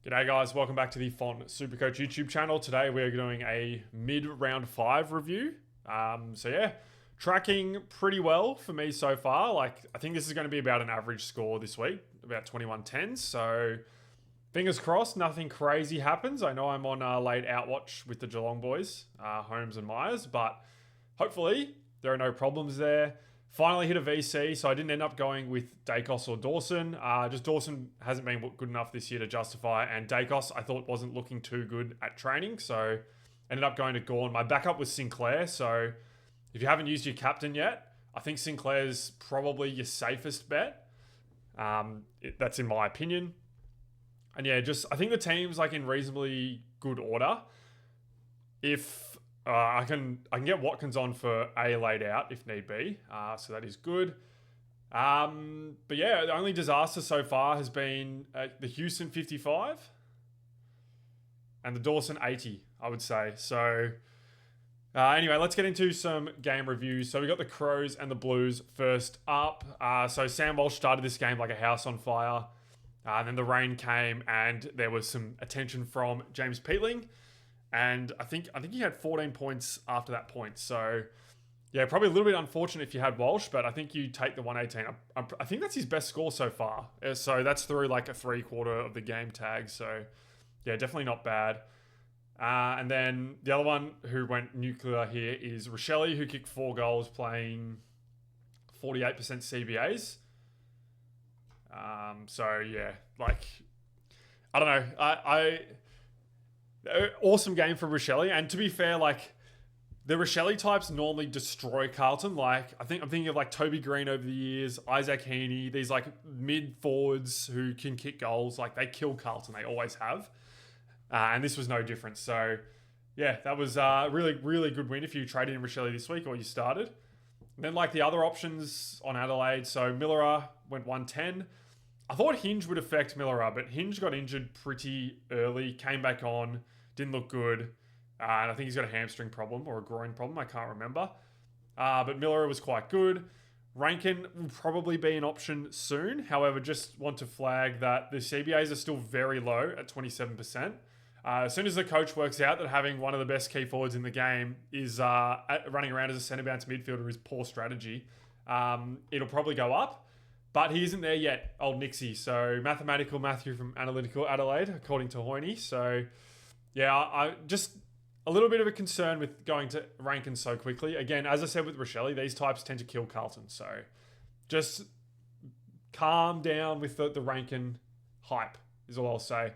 G'day guys, welcome back to the Supercoach YouTube channel. Today we're doing a mid-round 5 review. Tracking pretty well for me so far. I think this is going to be about an average score this week, about 21-10. So fingers crossed, nothing crazy happens. I know I'm on late outwatch with the Geelong boys, Holmes and Myers, but hopefully there are no problems there. Finally hit a VC, so I didn't end up going with Daicos or Dawson. Just Dawson hasn't been good enough this year to justify, and Daicos I thought wasn't looking too good at training, so ended up going to Gawn. My backup was Sinclair, so if you haven't used your captain yet, I think Sinclair's probably your safest bet. That's in my opinion. And yeah, I think the team's in reasonably good order. If I can get Watkins on for a laid out if need be, so that is good. But yeah, the only disaster so far has been the Houston 55 and the Dawson 80, I would say. So anyway, let's get into some game reviews. So we got the Crows and the Blues first up. So Sam Walsh started this game like a house on fire. Then the rain came and there was some attention from James Peatling. And I think he had 14 points after that point. So, yeah, probably a little bit unfortunate if you had Walsh, but I think you take the 118. I think that's his best score so far. So that's through a 3/4 of the game tag. So, yeah, definitely not bad. And then the other one who went nuclear here is Rochelle, who kicked 4 goals playing 48% CBAs. So, yeah, I don't know. Awesome game for Rochelle, and to be fair, the Rochelle types normally destroy Carlton. I'm thinking of Toby Green over the years, Isaac Heaney, these mid forwards who can kick goals. They kill Carlton, they always have, and this was no different. So yeah, that was a really good win if you traded in Rochelle this week or you started. And then the other options on Adelaide, so Miller went 110. I thought Hinge would affect Miller, but Hinge got injured pretty early, came back on, didn't look good. And I think he's got a hamstring problem or a groin problem. I can't remember. But Miller was quite good. Rankin will probably be an option soon. However, just want to flag that the CBAs are still very low at 27%. As soon as the coach works out that having one of the best key forwards in the game is running around as a centre bounce midfielder is poor strategy, it'll probably go up. But he isn't there yet, old Nixie. So mathematical Matthew from Analytical Adelaide, according to Hoyne. So yeah, I just a little bit of a concern with going to Rankin so quickly. Again, as I said with Rochelle, these types tend to kill Carlton. So just calm down with the Rankin hype is all I'll say.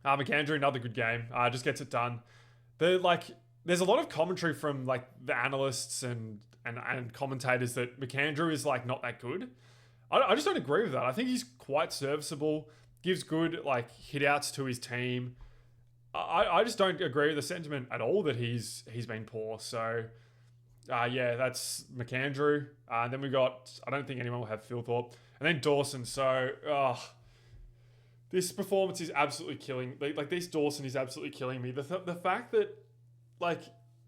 McAndrew, another good game. Just gets it done. There's a lot of commentary from the analysts and commentators that McAndrew is not that good. I just don't agree with that. I think he's quite serviceable, gives good hit outs to his team. I just don't agree with the sentiment at all that he's been poor. So yeah, that's McAndrew. Then we got, I don't think anyone will have Phil Thorpe. And then Dawson. So this performance is absolutely killing. This Dawson is absolutely killing me. The fact that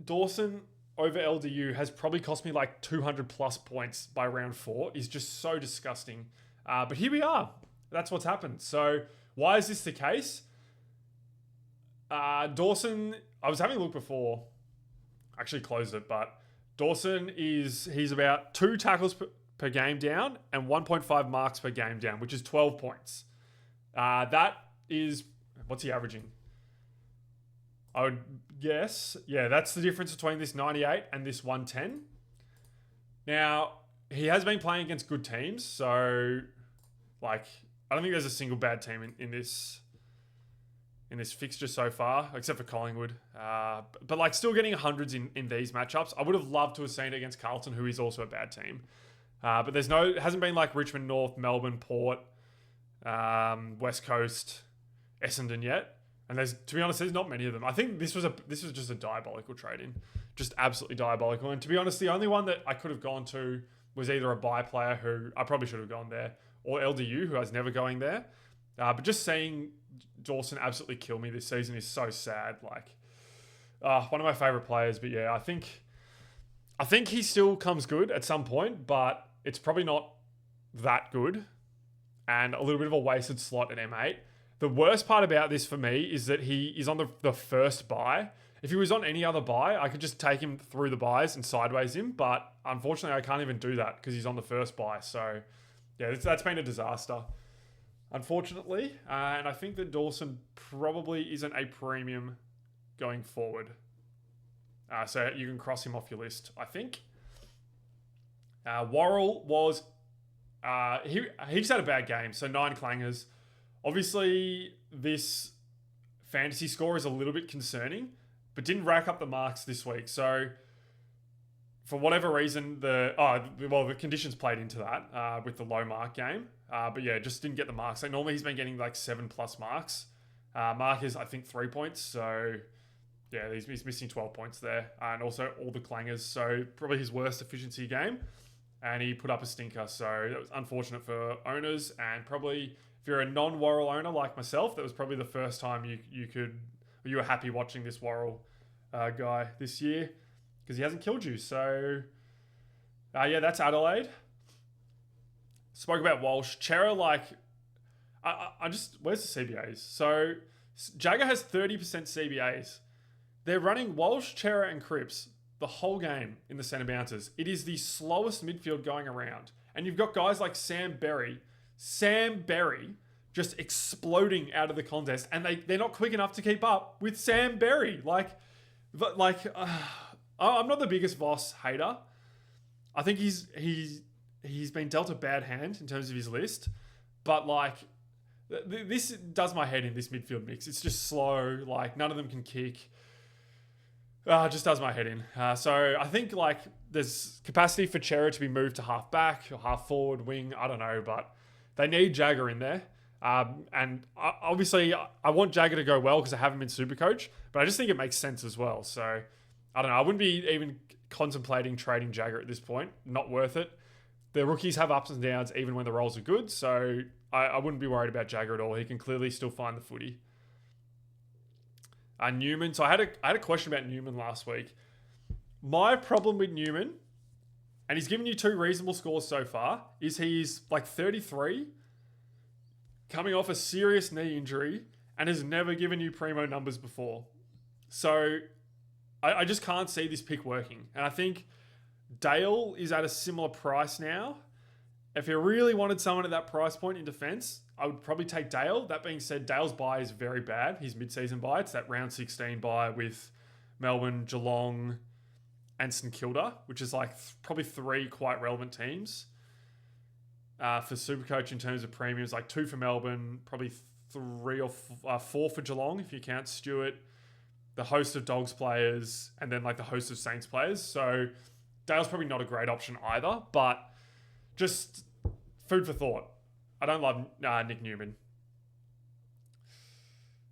Dawson over LDU has probably cost me 200 plus points by round 4 is just so disgusting. But here we are. That's what's happened. So why is this the case? Dawson, I was having a look before, actually closed it, but Dawson he's about 2 tackles per game down and 1.5 marks per game down, which is 12 points. That is, what's he averaging? I would guess, yeah, that's the difference between this 98 and this 110. Now, he has been playing against good teams, so, I don't think there's a single bad team in this fixture so far, except for Collingwood. But still getting hundreds in these matchups. I would have loved to have seen it against Carlton, who is also a bad team. But it hasn't been Richmond North, Melbourne, Port, West Coast, Essendon yet. And to be honest, there's not many of them. I think this was just a diabolical trade-in. Just absolutely diabolical. And to be honest, the only one that I could have gone to was either a buy player who I probably should have gone there, or LDU, who I was never going there. But just seeing Dawson absolutely kill me this season is so sad. One of my favourite players. But yeah, I think he still comes good at some point, but it's probably not that good. And a little bit of a wasted slot at M8. The worst part about this for me is that he is on the first bye. If he was on any other bye, I could just take him through the byes and sideways him. But unfortunately, I can't even do that because he's on the first bye. So, yeah, that's been a disaster, unfortunately. And I think that Dawson probably isn't a premium going forward. So you can cross him off your list, I think. Worrell was... he just had a bad game. So 9 clangers. Obviously, this fantasy score is a little bit concerning, but didn't rack up the marks this week. So, for whatever reason, the conditions played into that with the low mark game. But yeah, just didn't get the marks. Like normally he's been getting like 7+ marks. Mark is, I think, 3 points. So, yeah, he's missing 12 points there. And also all the clangers. So, probably his worst efficiency game. And he put up a stinker. So, that was unfortunate for owners. And probably, if you're a non-Worrell owner like myself, that was probably the first time you were happy watching this Worrell guy this year because he hasn't killed you. So, yeah, that's Adelaide. Spoke about Walsh. Chera, like, I just, where's the CBAs? So, Jagger has 30% CBAs. They're running Walsh, Chera, and Cripps the whole game in the centre bouncers. It is the slowest midfield going around. And you've got guys like Sam Berry just exploding out of the contest, and they're not quick enough to keep up with Sam Berry. I'm not the biggest Voss hater. I think he's been dealt a bad hand in terms of his list, but like this does my head in this midfield mix. It's just slow. Like none of them can kick. It just does my head in. So I think like there's capacity for Chera to be moved to half back or half forward, wing. I don't know, but they need Jagger in there. And obviously, I want Jagger to go well because I have him in Supercoach, but I just think it makes sense as well. So, I don't know. I wouldn't be even contemplating trading Jagger at this point. Not worth it. The rookies have ups and downs even when the roles are good, so I wouldn't be worried about Jagger at all. He can clearly still find the footy. Newman. So I had a question about Newman last week. My problem with Newman, and he's given you 2 reasonable scores so far, is he's like 33, coming off a serious knee injury, and has never given you primo numbers before. So I just can't see this pick working. And I think Dale is at a similar price now. If you really wanted someone at that price point in defence, I would probably take Dale. That being said, Dale's bye is very bad. His mid-season bye. It's that round 16 bye with Melbourne, Geelong, and St Kilda, which is like probably 3 quite relevant teams. For Supercoach in terms of premiums, like 2 for Melbourne, probably 3 or 4 for Geelong if you count Stewart, the host of Dogs players, and then like the host of Saints players. So Dale's probably not a great option either, but just food for thought. I don't love Nick Newman.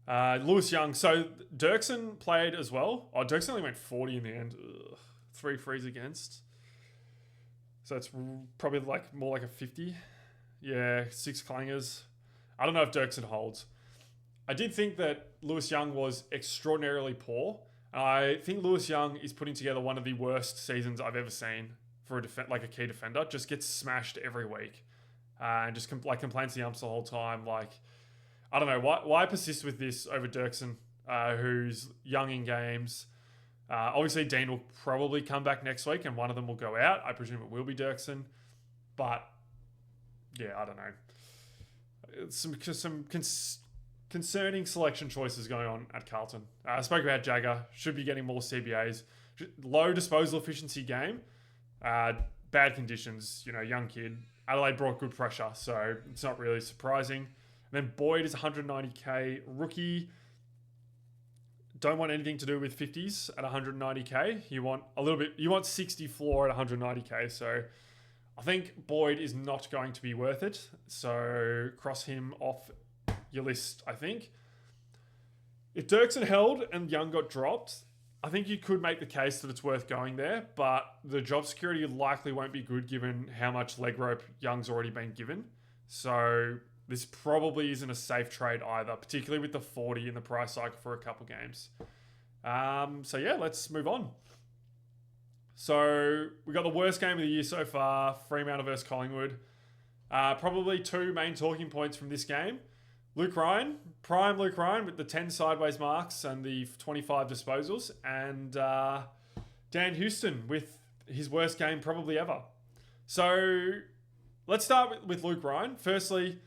Lewis Young. So Dirksen played as well. Oh, Dirksen only went 40 in the end. 3 frees against. So it's probably like more like a 50. Yeah, 6 clangers. I don't know if Dirksen holds. I did think that Lewis Young was extraordinarily poor. I think Lewis Young is putting together one of the worst seasons I've ever seen for a key defender. Just gets smashed every week. And just complains to the umps the whole time. Like, I don't know. Why persist with this over Dirksen, who's young in games? Obviously, Dean will probably come back next week and one of them will go out. I presume it will be Dirksen. But, yeah, I don't know. Some concerning selection choices going on at Carlton. I spoke about Jagger. Should be getting more CBAs. Low disposal efficiency game. Bad conditions. Young kid. Adelaide brought good pressure, so it's not really surprising. And then Boyd is 190k rookie. Don't want anything to do with 50s at 190k. You want a little bit. You want 60 floor at 190k. So I think Boyd is not going to be worth it. So cross him off your list. I think if Dirksen held and Young got dropped, I think you could make the case that it's worth going there, but the job security likely won't be good given how much leg rope Young's already been given. So this probably isn't a safe trade either, particularly with the 40 in the price cycle for a couple games. So yeah, let's move on. So we got the worst game of the year so far, Fremantle versus Collingwood. Probably 2 main talking points from this game. Luke Ryan prime Luke Ryan with the 10 sideways marks and the 25 disposals, and Dan Houston with his worst game probably ever. So let's start with Luke Ryan. Firstly,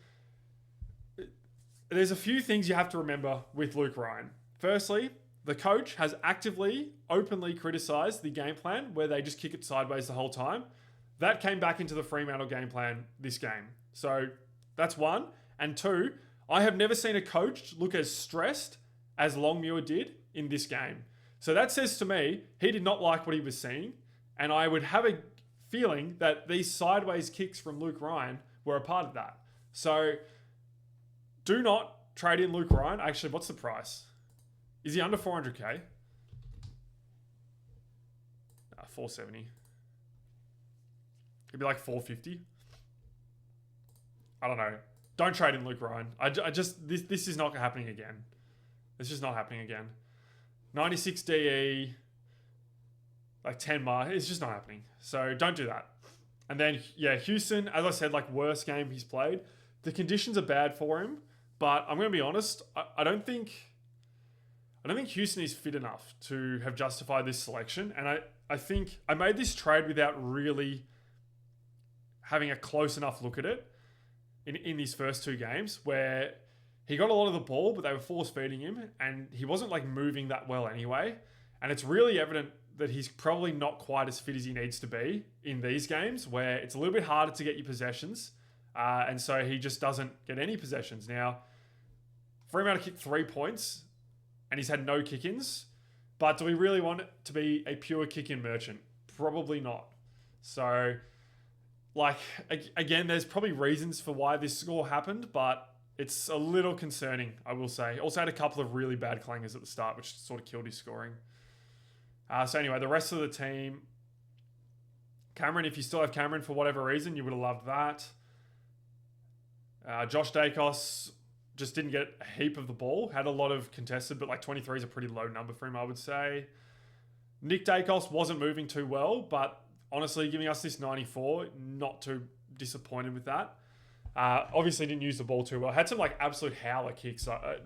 there's a few things you have to remember with Luke Ryan. Firstly, the coach has actively, openly criticised the game plan where they just kick it sideways the whole time. That came back into the Freemantle game plan this game. So that's one. And two, I have never seen a coach look as stressed as Longmuir did in this game. So that says to me, he did not like what he was seeing. And I would have a feeling that these sideways kicks from Luke Ryan were a part of that. So do not trade in Luke Ryan. Actually, what's the price? Is he under 400k? 470. It'd be like 450. I don't know. Don't trade in Luke Ryan. I just this is not happening again. It's just not happening again. 96 DE, like 10 mark. It's just not happening. So don't do that. And then Houston, as I said, like worst game he's played. The conditions are bad for him, but I'm going to be honest. I don't think Houston is fit enough to have justified this selection. And I think I made this trade without really having a close enough look at it in these first two games, where he got a lot of the ball, but they were force feeding him and he wasn't like moving that well anyway. And it's really evident that he's probably not quite as fit as he needs to be in these games, where it's a little bit harder to get your possessions. And so he just doesn't get any possessions. Now, Fremantle kicked 3 points and he's had no kick-ins. But do we really want it to be a pure kick-in merchant? Probably not. So, like, again, there's probably reasons for why this score happened, but it's a little concerning, I will say. Also had a couple of really bad clangers at the start, which sort of killed his scoring. So anyway, the rest of the team, Cameron, if you still have Cameron for whatever reason, you would have loved that. Josh Dacos just didn't get a heap of the ball. Had a lot of contested, but like 23 is a pretty low number for him, I would say. Nick Dacos wasn't moving too well, but honestly, giving us this 94, not too disappointed with that. Obviously didn't use the ball too well. Had some like absolute howler kicks. I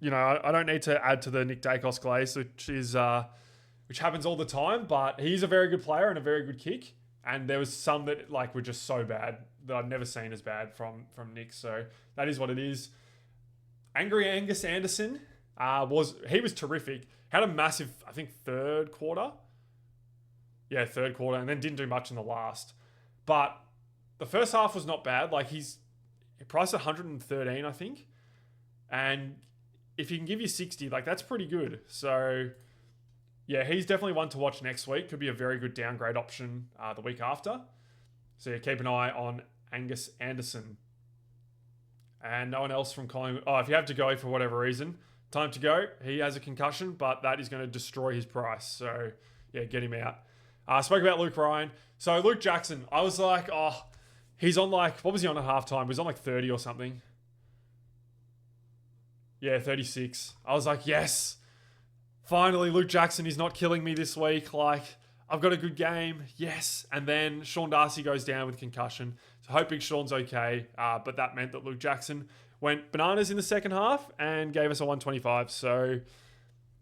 don't need to add to the Nick Dacos glaze, which happens all the time, but he's a very good player and a very good kick. And there was some that like were just so bad that I've never seen as bad from Nick. So that is what it is. Angry Angus Anderson was terrific. Had a massive, I think, third quarter. Yeah, third quarter, and then didn't do much in the last. But the first half was not bad. Like he priced at 113, I think. And if he can give you 60, like that's pretty good. So yeah, he's definitely one to watch next week. Could be a very good downgrade option the week after. So yeah, keep an eye on Angus Anderson. And no one else from Collingwood. Oh, if you have to go for whatever reason, time to go. He has a concussion, but that is going to destroy his price. So yeah, get him out. Spoke about Luke Ryan. So Luke Jackson, I was like, oh, he's on like, what was he on at halftime? He was on like 30 or something. Yeah, 36. I was like, yes. Finally, Luke Jackson is not killing me this week. Like, I've got a good game. Yes. And then Sean Darcy goes down with concussion. So hoping Sean's okay. But that meant that Luke Jackson went bananas in the second half and gave us a 125. So,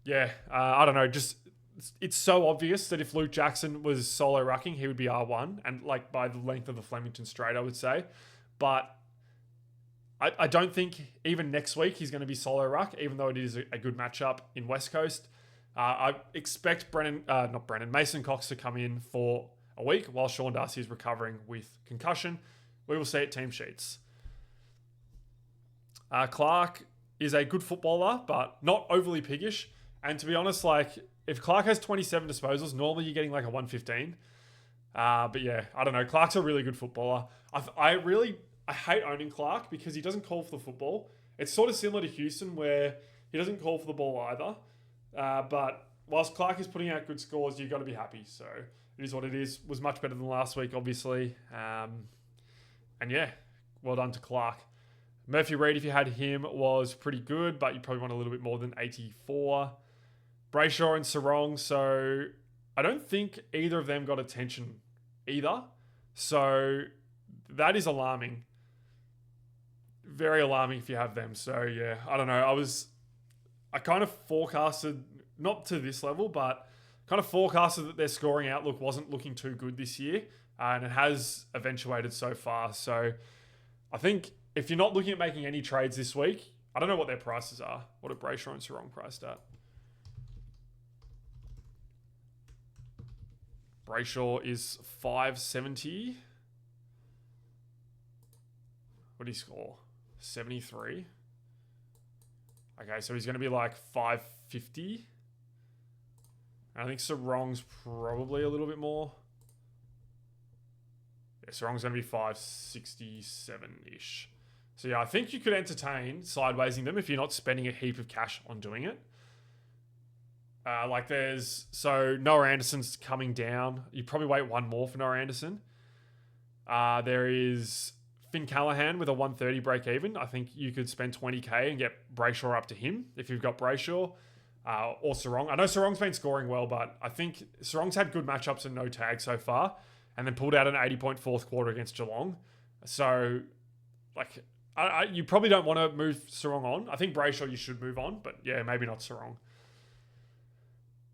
yeah, I don't know. Just, it's so obvious that if Luke Jackson was solo rucking, he would be R1. And like by the length of the Flemington straight, I would say. But I don't think even next week he's going to be solo ruck, even though it is a good matchup in West Coast. I expect Mason Cox to come in for a week while Sean Darcy is recovering with concussion. We will see at team sheets. Clark is a good footballer, but not overly piggish. And to be honest, like if Clark has 27 disposals, normally you're getting like a 115. But yeah, I don't know. Clark's a really good footballer. I hate owning Clark because he doesn't call for the football. It's sort of similar to Houston where he doesn't call for the ball either. But whilst Clark is putting out good scores, you've got to be happy. So it is what it is. Was much better than last week, obviously. And yeah, well done to Clark. Murphy Reid, if you had him, was pretty good, but you probably want a little bit more than 84. Brayshaw and Sarong, so I don't think either of them got attention either. So that is alarming. very alarming if you have them. So yeah, I don't know. I kind of forecasted, not to this level, but kind of forecasted that their scoring outlook wasn't looking too good this year. And it has eventuated so far. So I think if you're not looking at making any trades this week, I don't know what their prices are. What are Brayshaw and Sarong priced at? Brayshaw is 570. What did he score? 73. Okay, so he's going to be like 550. I think Sarong's probably a little bit more. Yeah, Sarong's going to be 567-ish. So yeah, I think you could entertain sidewaysing them if you're not spending a heap of cash on doing it. So Noah Anderson's coming down. You probably wait one more for Noah Anderson. There is Finn Callahan with a 130 break even. I think you could spend 20k and get Brayshaw up to him if you've got Brayshaw or Sarong. I know Sarong's been scoring well, but I think Sarong's had good matchups and no tag so far, and then pulled out an 80-point fourth quarter against Geelong. So, you probably don't want to move Sarong on. I think Brayshaw you should move on, but yeah, maybe not Sarong.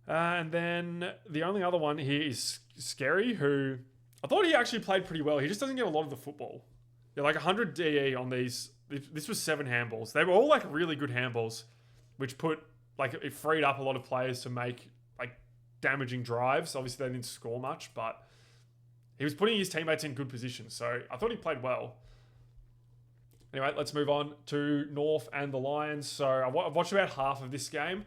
And then the only other one here is Scary, who I thought he actually played pretty well. He just doesn't get a lot of the football. Yeah, like 100 DE on these. This was 7 handballs. They were all like really good handballs, which it freed up a lot of players to make like damaging drives. Obviously, they didn't score much, but he was putting his teammates in good positions. So I thought he played well. Anyway, let's move on to North and the Lions. So I've watched about half of this game.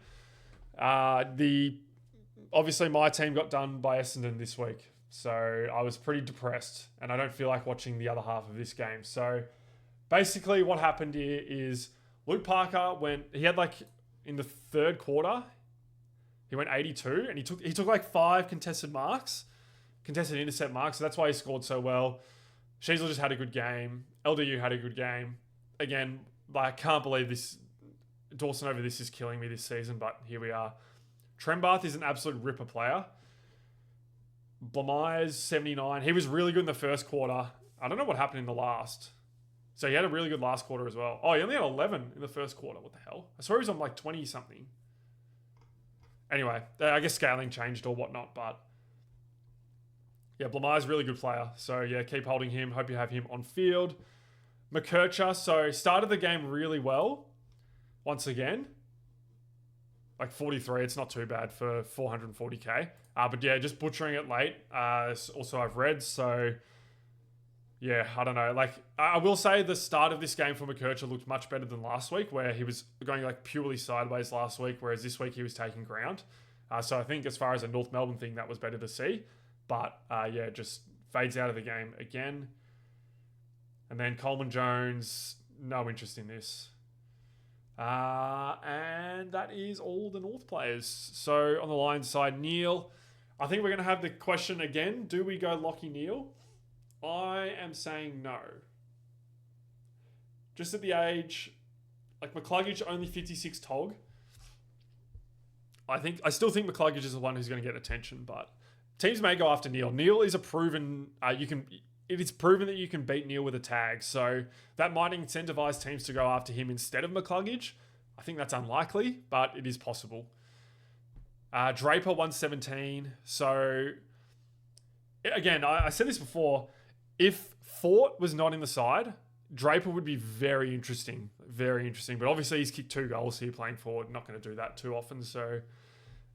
Obviously, my team got done by Essendon this week. So I was pretty depressed, and I don't feel like watching the other half of this game. So basically what happened here is Luke Parker in the third quarter, he went 82, and he took like 5 contested intercept marks. So that's why he scored so well. Sheasel just had a good game. LDU had a good game. Again, I can't believe this. Dawson over this is killing me this season, but here we are. Trembath is an absolute ripper player. Blamires, 79. He was really good in the first quarter. I don't know what happened in the last. So he had a really good last quarter as well. Oh, he only had 11 in the first quarter. What the hell? I swear he was on like 20-something. Anyway, I guess scaling changed or whatnot, but yeah, Blamires, really good player. So yeah, keep holding him. Hope you have him on field. McKercher, so started the game really well. Once again, like 43, it's not too bad for 440k. But yeah, just butchering it late. Also, I've read, so yeah, I don't know. Like, I will say the start of this game for McKercher looked much better than last week, where he was going like purely sideways last week, whereas this week he was taking ground. So I think as far as a North Melbourne thing, that was better to see. But yeah, just fades out of the game again. And then Coleman Jones, no interest in this. And that is all the North players. So on the Lions side, Neil, I think we're going to have the question again. Do we go Lockie Neil? I am saying no. Just at the age, like McCluggage only 56 TOG. I still think McCluggage is the one who's going to get attention, but teams may go after Neil. Neil is a proven, it is proven that you can beat Neil with a tag. So that might incentivize teams to go after him instead of McCluggage. I think that's unlikely, but it is possible. Draper 117. So again, I said this before. If Fort was not in the side, Draper would be very interesting. Very interesting. But obviously he's kicked 2 goals here playing forward. Not going to do that too often. So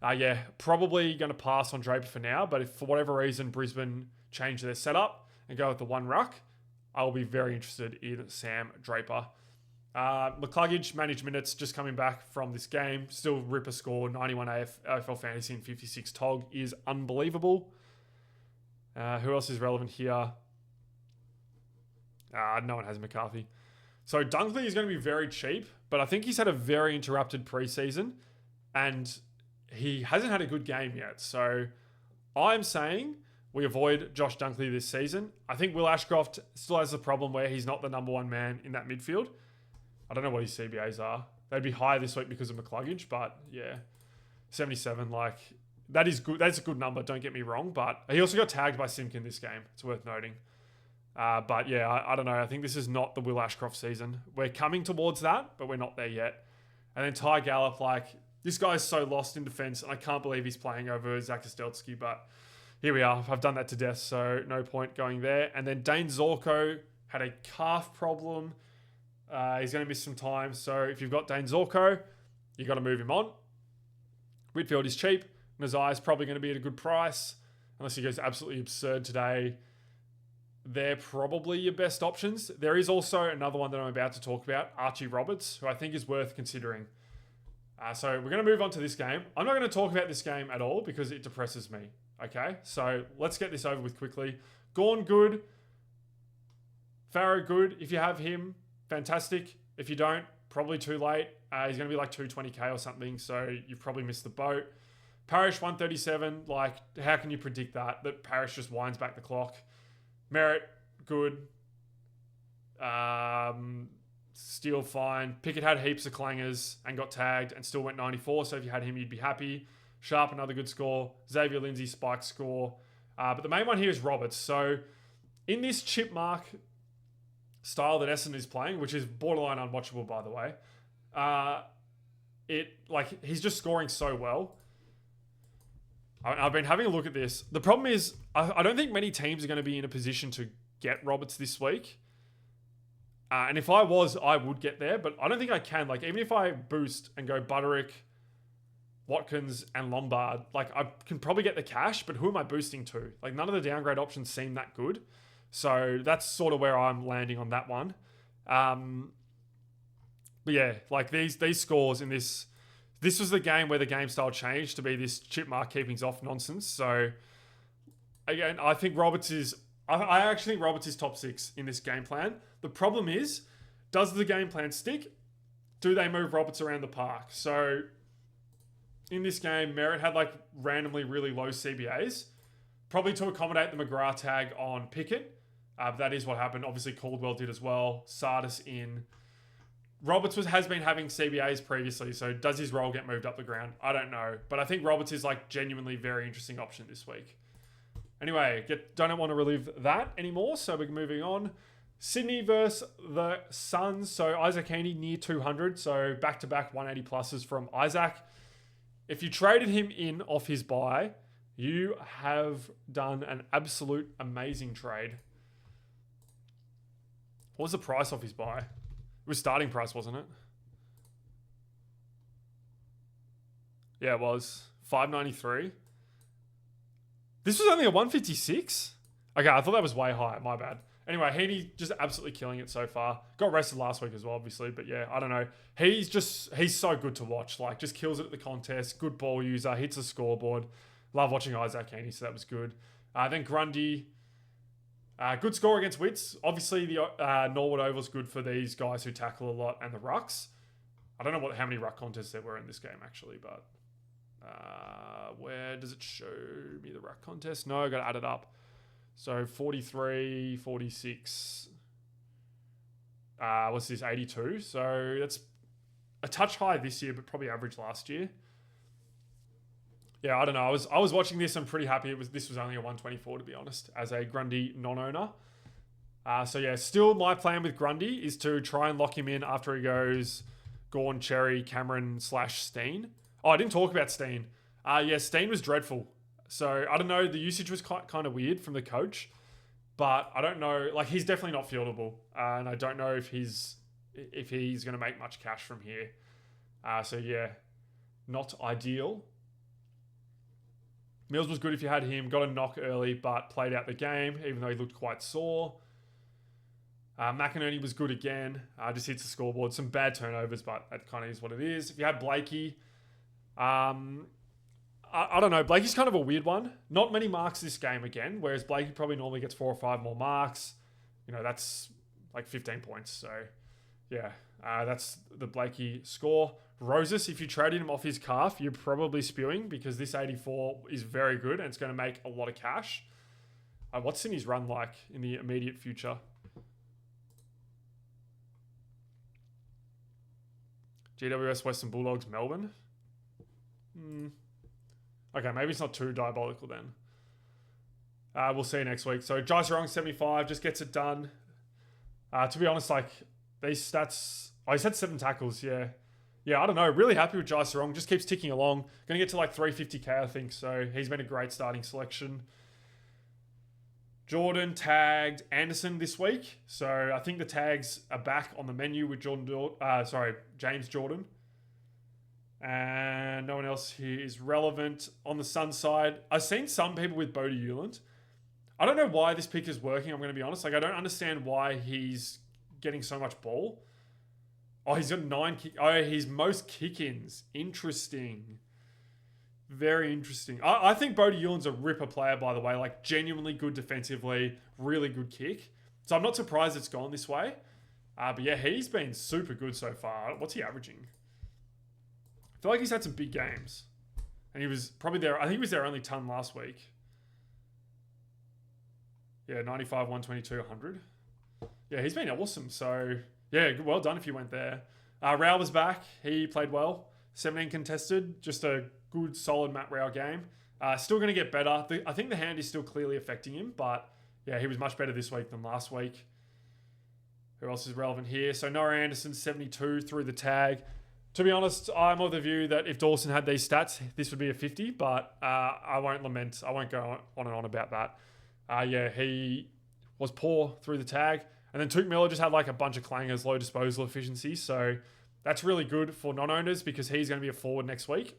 yeah, probably going to pass on Draper for now. But if for whatever reason Brisbane change their setup and go with the 1 ruck, I will be very interested in Sam Draper. McCluggage managed minutes, just coming back from this game. Still ripper score, 91 AFL Fantasy and 56 TOG is unbelievable. Who else is relevant here? No one has McCarthy. So Dunkley is going to be very cheap, but I think he's had a very interrupted preseason and he hasn't had a good game yet. So I'm saying we avoid Josh Dunkley this season. I think Will Ashcroft still has a problem where he's not the number 1 man in that midfield. I don't know what his CBAs are. They'd be higher this week because of McCluggage, but yeah, 77, like that is good. That's a good number. Don't get me wrong, but he also got tagged by Simkin this game. It's worth noting. But yeah, I don't know. I think this is not the Will Ashcroft season. We're coming towards that, but we're not there yet. And then Ty Gallup, like, this guy's so lost in defence, and I can't believe he's playing over Zach Kostelski, but here we are. I've done that to death, so no point going there. And then Dane Zorko had a calf problem. He's going to miss some time. So if you've got Dane Zorko, you got to move him on. Whitfield is cheap. Nazai is probably going to be at a good price, unless he goes absolutely absurd today. They're probably your best options. There is also another one that I'm about to talk about, Archie Roberts, who I think is worth considering. So we're going to move on to this game. I'm not going to talk about this game at all because it depresses me. Okay, so let's get this over with quickly. Gawn, good. Farrow, good. If you have him, fantastic. If you don't, probably too late. He's going to be like 220k or something, so you've probably missed the boat. Parrish, 137. Like, how can you predict that? That Parrish just winds back the clock. Merritt, good. Steele, fine. Pickett had heaps of clangers and got tagged and still went 94, so if you had him, you'd be happy. Sharp, another good score. Xavier Lindsay, spike score. But the main one here is Roberts. So in this chip mark style that Essendon is playing, which is borderline unwatchable, by the way, he's just scoring so well. I've been having a look at this. The problem is, I don't think many teams are going to be in a position to get Roberts this week. And if I was, I would get there, but I don't think I can. Like, even if I boost and go Butterick, Watkins, and Lombard, like, I can probably get the cash, but who am I boosting to? Like, none of the downgrade options seem that good. So that's sort of where I'm landing on that one. But yeah, like these scores in this was the game where the game style changed to be this chip mark keepings off nonsense. So again, I think Roberts is... I actually think Roberts is top 6 in this game plan. The problem is, does the game plan stick? Do they move Roberts around the park? So in this game, Merritt had like randomly really low CBAs, probably to accommodate the McGrath tag on Pickett. That is what happened. Obviously, Caldwell did as well. Sardis in. Roberts has been having CBAs previously, so does his role get moved up the ground? I don't know. But I think Roberts is like genuinely very interesting option this week. Anyway, don't want to relive that anymore, so we're moving on. Sydney versus the Suns. So Isaac Heaney near 200, so back-to-back 180 pluses from Isaac. If you traded him in off his buy, you have done an absolute amazing trade. What was the price off his buy? It was starting price, wasn't it? Yeah, it was. 593. This was only a 156? Okay, I thought that was way high. My bad. Anyway, Heaney just absolutely killing it so far. Got rested last week as well, obviously. But yeah, I don't know. He's so good to watch. Like, just kills it at the contest. Good ball user. Hits the scoreboard. Love watching Isaac Heaney, so that was good. Then Grundy. Good score against Wits. Obviously, the Norwood Oval's good for these guys who tackle a lot and the rucks. I don't know how many ruck contests there were in this game, actually, but... where does it show me the ruck contest? No, I got to add it up. So 43, 46. What's this? 82. So that's a touch high this year, but probably average last year. Yeah, I don't know. I was watching this. I'm pretty happy. This was only a 124 to be honest, as a Grundy non-owner. So yeah, still my plan with Grundy is to try and lock him in after he goes Gawn, Cherry, Cameron / Steen. Oh, I didn't talk about Steen. Yeah, Steen was dreadful. So, I don't know. The usage was kind of weird from the coach. But I don't know. Like, he's definitely not fieldable. And I don't know if he's going to make much cash from here. So, yeah, not ideal. Mills was good if you had him. Got a knock early, but played out the game, even though he looked quite sore. McInerney was good again. Just hits the scoreboard. Some bad turnovers, but that kind of is what it is. If you had Blakey... I don't know. Blakey's kind of a weird one. Not many marks this game again, whereas Blakey probably normally gets 4 or 5 more marks. You know, that's like 15 points. So, yeah, that's the Blakey score. Roses, if you traded him off his calf, you're probably spewing because this 84 is very good and it's going to make a lot of cash. What's Sydney's run like in the immediate future? GWS, Western Bulldogs, Melbourne. Okay, maybe it's not too diabolical then. We'll see you next week. So Jai Sarong 75 just gets it done. To be honest, like these stats, he's had 7 tackles. Yeah, I don't know. Really happy with Jai Sarong. Just keeps ticking along. Going to get to like 350k, I think. So he's been a great starting selection. Jordan tagged Anderson this week. So I think the tags are back on the menu with James Jordan. And no one else here is relevant. On the Sun side, I've seen some people with Bodie Hewland. I don't know why this pick is working, I'm going to be honest. Like, I don't understand why he's getting so much ball. Oh, he's got 9 kick. Oh, he's most kick-ins. Interesting. Very interesting. I think Bodie Hewland's a ripper player, by the way. Like, genuinely good defensively. Really good kick. So I'm not surprised it's gone this way. But yeah, he's been super good so far. What's he averaging? I feel like he's had some big games. And he was probably there. I think he was their only ton last week. Yeah, 95, 122, 100. Yeah, he's been awesome. So, yeah, well done if you went there. Rao was back. He played well. 17 contested. Just a good, solid Matt Rao game. Still going to get better. I think the hand is still clearly affecting him. But, yeah, he was much better this week than last week. Who else is relevant here? So, Noah Anderson, 72 through the tag. To be honest, I'm of the view that if Dawson had these stats, this would be a 50, but I won't lament. I won't go on and on about that. Yeah, he was poor through the tag. And then Touk Miller just had like a bunch of clangers, low disposal efficiency. So that's really good for non-owners because he's going to be a forward next week.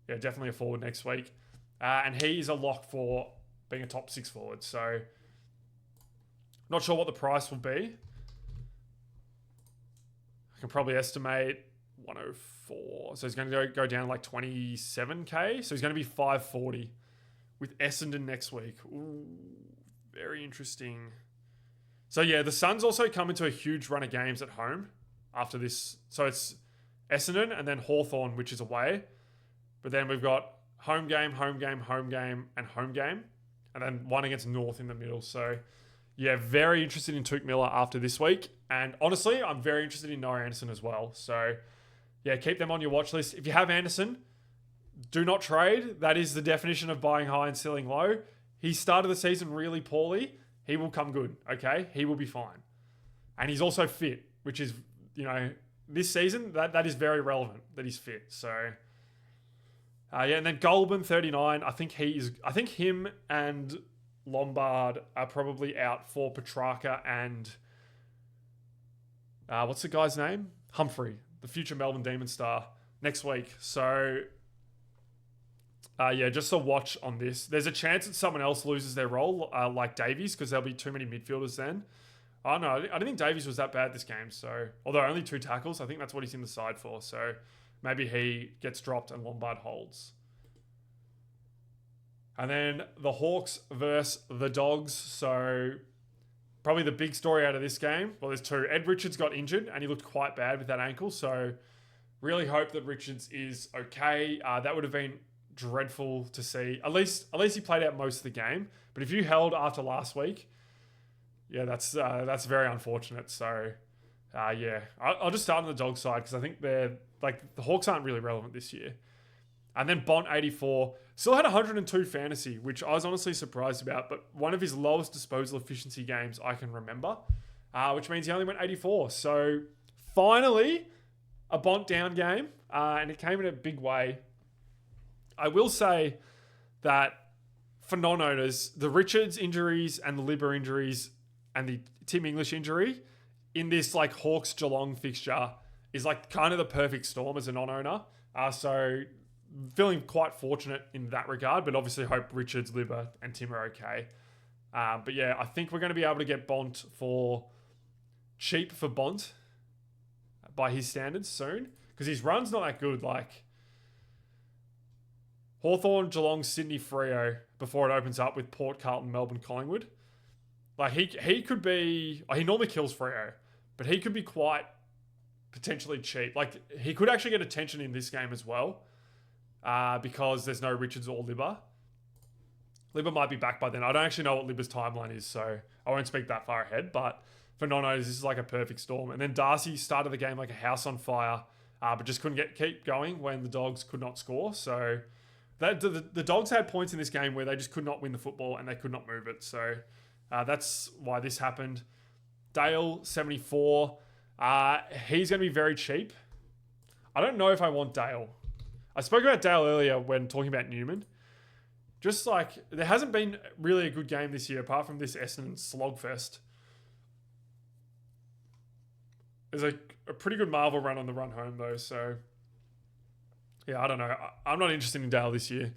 Yeah, definitely a forward next week. And he is a lock for being a top 6 forward. So not sure what the price will be. I can probably estimate 104. So he's going to go down like 27k. So he's going to be 540 with Essendon next week. Ooh, very interesting. So yeah, the Suns also come into a huge run of games at home after this. So it's Essendon and then Hawthorn, which is away. But then we've got home game, home game, home game, and home game. And then one against North in the middle. So yeah, very interested in Touk Miller after this week. And honestly, I'm very interested in Noah Anderson as well. So yeah, keep them on your watch list. If you have Anderson, do not trade. That is the definition of buying high and selling low. He started the season really poorly. He will come good, okay? He will be fine. And he's also fit, which is, this season, that is very relevant that he's fit. So, yeah, and then Goulburn, 39. I think him and Lombard are probably out for Petrarca and what's the guy's name? Humphrey, the future Melbourne Demon star, next week. So, yeah, just a watch on this. There's a chance that someone else loses their role, like Davies, because there'll be too many midfielders then. Oh, no, I don't think Davies was that bad this game. So, although only 2 tackles, I think that's what he's in the side for. So, maybe he gets dropped and Lombard holds. And then the Hawks versus the Dogs. So, probably the big story out of this game. Well, there's 2. Ed Richards got injured and he looked quite bad with that ankle. So, really hope that Richards is okay. That would have been dreadful to see. At least he played out most of the game. But if you held after last week, yeah, that's very unfortunate. So, yeah, I'll just start on the Dog side because I think the Hawks aren't really relevant this year. And then Bont, 84, still had 102 fantasy, which I was honestly surprised about, but one of his lowest disposal efficiency games I can remember, which means he only went 84. So finally, a Bont down game, and it came in a big way. I will say that for non-owners, the Richards injuries and the Libba injuries and the Tim English injury in this like Hawks Geelong fixture is like kind of the perfect storm as a non-owner. So feeling quite fortunate in that regard, but obviously hope Richards, Libba and Tim are okay. But yeah, I think we're going to be able to get Bont for cheap for Bont by his standards soon because his run's not that good. Like Hawthorn, Geelong, Sydney, Freo before it opens up with Port, Carlton, Melbourne, Collingwood. Like he could be, he normally kills Freo, but he could be quite potentially cheap. Like he could actually get attention in this game as well because there's no Richards or Libba. Libba might be back by then. I don't actually know what Libba's timeline is, so I won't speak that far ahead. But for non-owners, this is like a perfect storm. And then Darcy started the game like a house on fire, but just couldn't keep going when the Dogs could not score. So The Dogs had points in this game where they just could not win the football and they could not move it. So that's why this happened. Dale, 74. He's going to be very cheap. I don't know if I want Dale. I spoke about Dale earlier when talking about Newman. Just like, there hasn't been really a good game this year apart from this Essendon slogfest. There's a pretty good Marvel run on the run home though, so yeah, I don't know. I'm not interested in Dale this year. And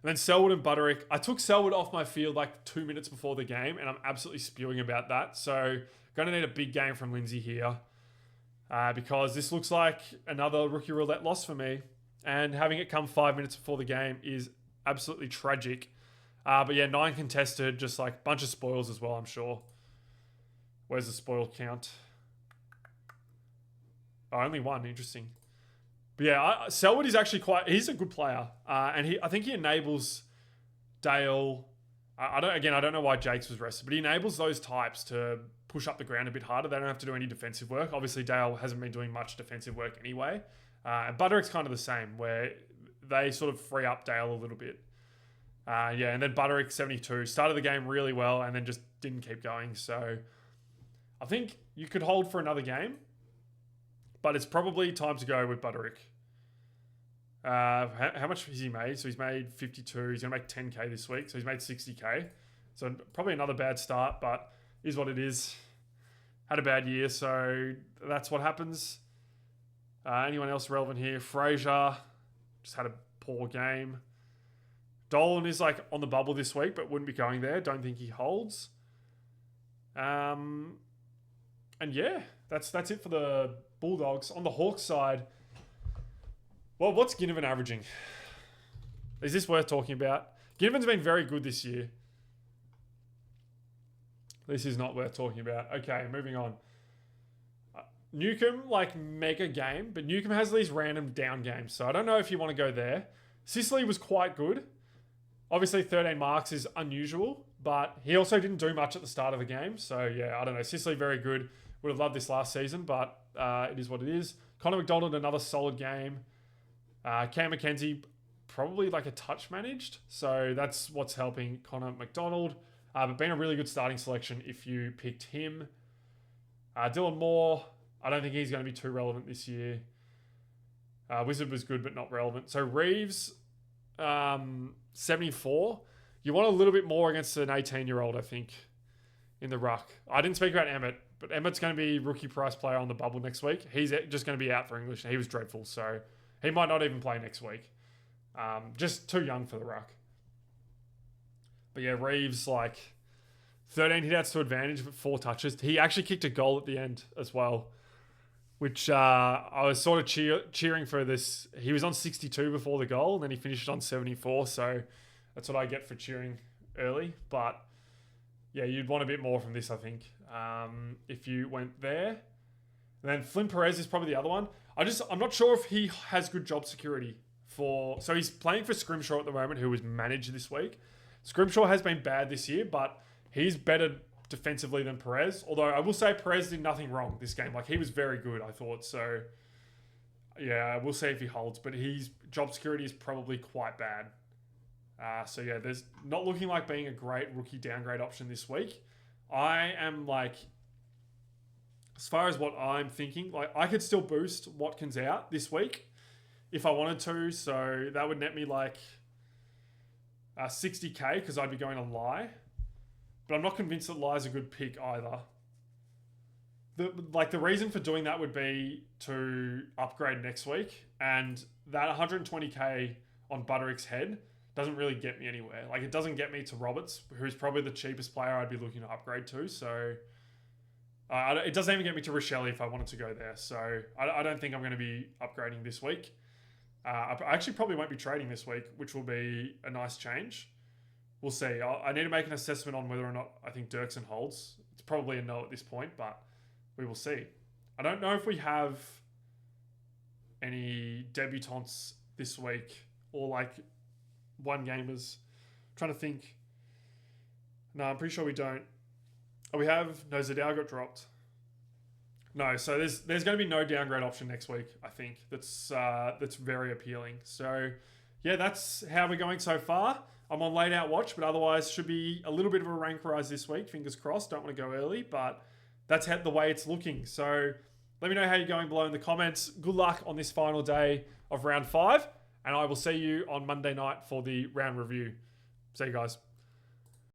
then Selwood and Butterick. I took Selwood off my field like 2 minutes before the game, and I'm absolutely spewing about that. So going to need a big game from Lindsay here because this looks like another rookie roulette loss for me. And having it come 5 minutes before the game is absolutely tragic. But yeah, 9 contested, just like a bunch of spoils as well, I'm sure. Where's the spoil count? Oh, only 1. Interesting. But yeah, Selwood is actually he's a good player. And I think he enables Dale. I don't know why Jakes was rested, but he enables those types to push up the ground a bit harder. They don't have to do any defensive work. Obviously, Dale hasn't been doing much defensive work anyway. And Butterick's kind of the same, where they sort of free up Dale a little bit. And then Butterick, 72. Started the game really well and then just didn't keep going. So I think you could hold for another game. But it's probably time to go with Butterick. How much has he made? So he's made 52. He's going to make 10K this week. So he's made 60K. So probably another bad start, but is what it is. Had a bad year, so that's what happens. Anyone else relevant here? Fraser just had a poor game. Dolan is like on the bubble this week, but wouldn't be going there. Don't think he holds. And yeah, that's it for the Bulldogs. On the Hawks side, well, what's Ginnivan averaging? Is this worth talking about? Ginnivan's been very good this year. This is not worth talking about. Okay, moving on. Newcomb, like mega game, but Newcomb has these random down games, so I don't know if you want to go there. Sicily was quite good. Obviously, 13 marks is unusual, but he also didn't do much at the start of the game. So yeah, I don't know. Sicily very good. Would have loved this last season, but it is what it is. Connor McDonald, another solid game. Cam McKenzie, probably like a touch managed. So that's what's helping Connor McDonald. But been a really good starting selection if you picked him. Dylan Moore, I don't think he's going to be too relevant this year. Wizard was good, but not relevant. So Reeves, 74. You want a little bit more against an 18-year-old, I think, in the ruck. I didn't speak about Emmett, but Emmett's going to be rookie price player on the bubble next week. He's just going to be out for English. He was dreadful, so he might not even play next week. Just too young for the ruck. But yeah, Reeves, like 13 hitouts to advantage, but 4 touches. He actually kicked a goal at the end as well, which I was sort of cheering for this. He was on 62 before the goal, and then he finished on 74, so that's what I get for cheering early. But yeah, you'd want a bit more from this, I think, if you went there. And then Flynn Perez is probably the other one. I'm not sure if he has good job security so he's playing for Scrimshaw at the moment, who was managed this week. Scrimshaw has been bad this year, but he's better defensively than Perez. Although I will say Perez did nothing wrong this game. Like, he was very good, I thought. So yeah, we'll see if he holds. But his job security is probably quite bad. So yeah, there's not looking like being a great rookie downgrade option this week. I am like, as far as what I'm thinking, like I could still boost Watkins out this week if I wanted to. So that would net me like 60K because I'd be going to Lie. But I'm not convinced that Lie's a good pick either. The reason for doing that would be to upgrade next week. And that 120K on Butterick's head doesn't really get me anywhere. Like, it doesn't get me to Roberts, who's probably the cheapest player I'd be looking to upgrade to. So it doesn't even get me to Rochelle if I wanted to go there. So I don't think I'm going to be upgrading this week. I actually probably won't be trading this week, which will be a nice change. We'll see. I need to make an assessment on whether or not I think Dirksen holds. It's probably a no at this point, but we will see. I don't know if we have any debutants this week or like one gamers. I'm trying to think. No, I'm pretty sure we don't. Oh, we have. No, Zadal got dropped. No, so there's going to be no downgrade option next week, I think. That's very appealing. So yeah, that's how we're going so far. I'm on late out watch, but otherwise should be a little bit of a rank rise this week. Fingers crossed. Don't want to go early, but that's the way it's looking. So let me know how you're going below in the comments. Good luck on this final day of round 5, and I will see you on Monday night for the round review. See you guys.